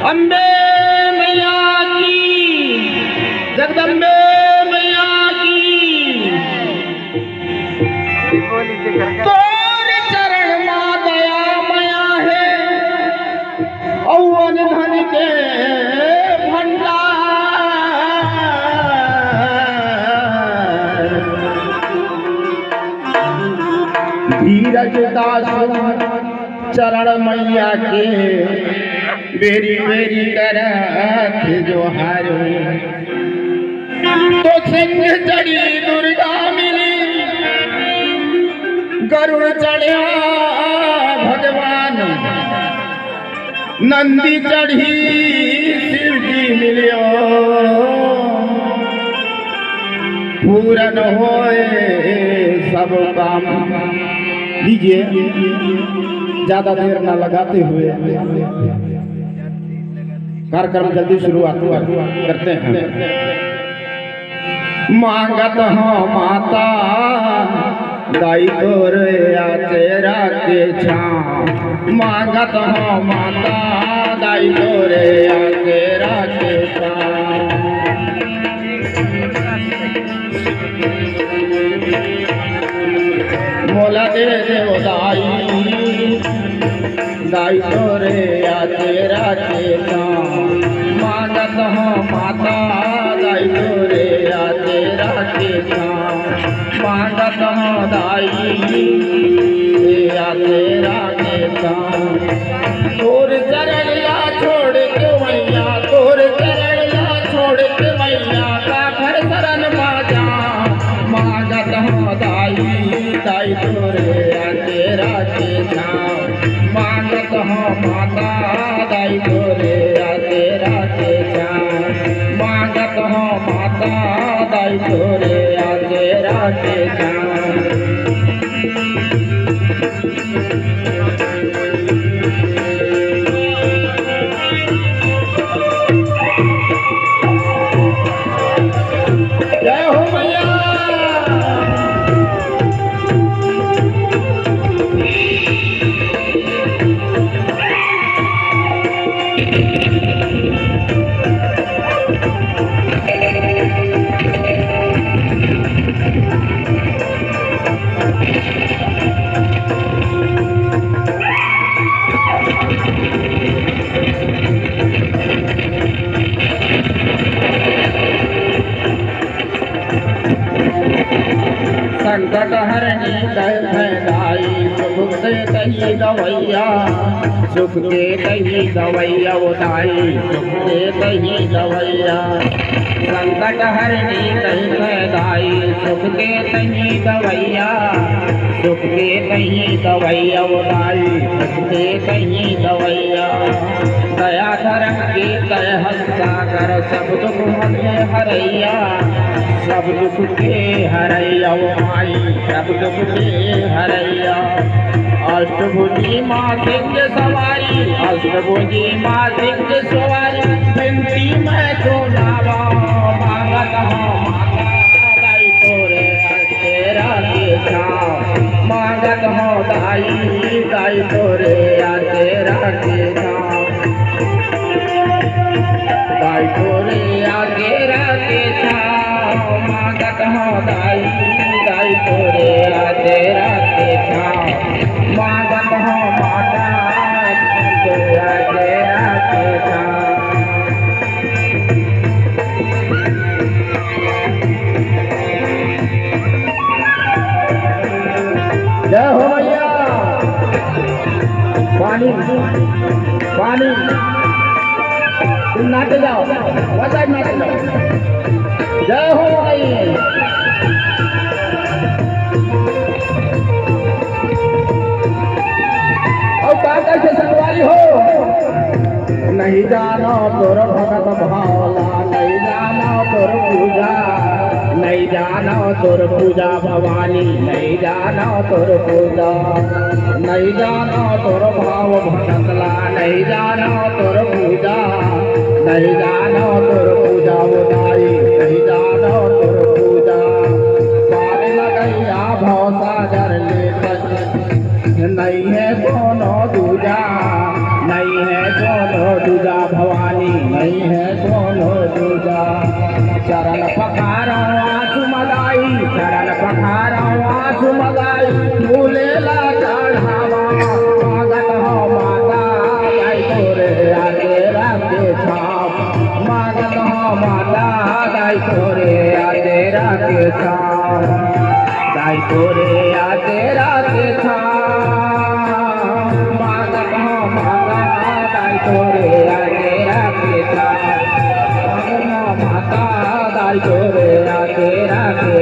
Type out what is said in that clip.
अम्बे मैया की, जगदम्बे मैया की। तोरे चरण मा दया मया है, औवन धन के भंडार। धीरज दास चरण मैया के, बेरी बेरी करत जोहारो। तो सिंह चढ़ी दुर्गा मिली, गरुड़ चढ़िया भगवान, नंदी चढ़ी शिव जी मिलियो। पूरन होए सब काम। लीजिए, ज्यादा देर ना लगाते हुए कार्यक्रम जल्दी शुरुआत करते हैं। मांगत हो माता दाई तोरे तेरा के छाँव। मांगत हो माता दाई तोरे तेरा के छाँव। मोला दे देव दाई, दाई तोरे तेरा के छाँव। मांगत हो माता दाई तोरे तेरा के छाँव। मांगत हो दाई तेरा के छाँव। तोर चरणिया छोड़ के मैया, तोर चरणिया छोड़ के मैया, का घर शरण बाजा। मांगत हो दाई, दाई तोरे तेरा के छाँव। मांगत हो माता दाई तोरे तेरा के छाँव। मांगत हो माता दाई तोरे तेरा के छाँव। जय हो मैया। संकट हरणी दय दाई, सुख के दही दवैया। सुख के दही दवैया वो दाई, सुख के दही दवैया। संकट हरणी दय दाई, सुख के दही दवैया। सुख के दही दवैया वो दाई, सुख के दही दवैया। दया धर्म के दय हंसा कर, सब दुख हमें हरैया। सब दुख के हरैया वो माई, सब दुख के हरैया। अष्टभुजी माँ सिंह सवारी, अष्टभुजी माँ सिंह सवारी। बिनती मैं सुनावा, मांगत हो माता दाई तोरे तेरा के छाँव। मांगत हो दाई, दाई तोरे तेरा के छाँव। दाई तोरे तेरा के छाँव। मांगत हो दाई, दाई तोरे तेरा के छाँव। मांगत हो माता तेरा तेरा के छाँव। जय हो मैया। पानी पानी तुम नाचे जाओ, वैसा नाचे जाओ। जय हो मैया। और काका से संगवारी हो। नहीं जानो तोर भगत भावला, नहीं जानो तोर पूजा, नहीं जानो तोर पूजा भवानी, नहीं जानो तोर पूजा। नहीं जानो तोर भाव भगतला, नहीं जानो तोर पूजा। नहीं जानो तोर पूजा वो दाई, नहीं जानो तोर पूजा। पार लगैया भव सागर ले, नहीं है दोनों दूजा, नहीं है दोनों तुझा भवानी नहीं है कोनो दूजा। चरण पखारो आंसू मगाई, चरण पखारो आंसू मगाई, फूले ला चढ़ावा मांगत हो माता दाई तोरे आगे राखे छाप, मांगत हो माता दाई तोरे आगे राखे छाप, दाई तोरे आगे राखे छाप, मांगत हो माता दाई तोरे आगे राखे छाप, माता दाई तोरे आगे राखे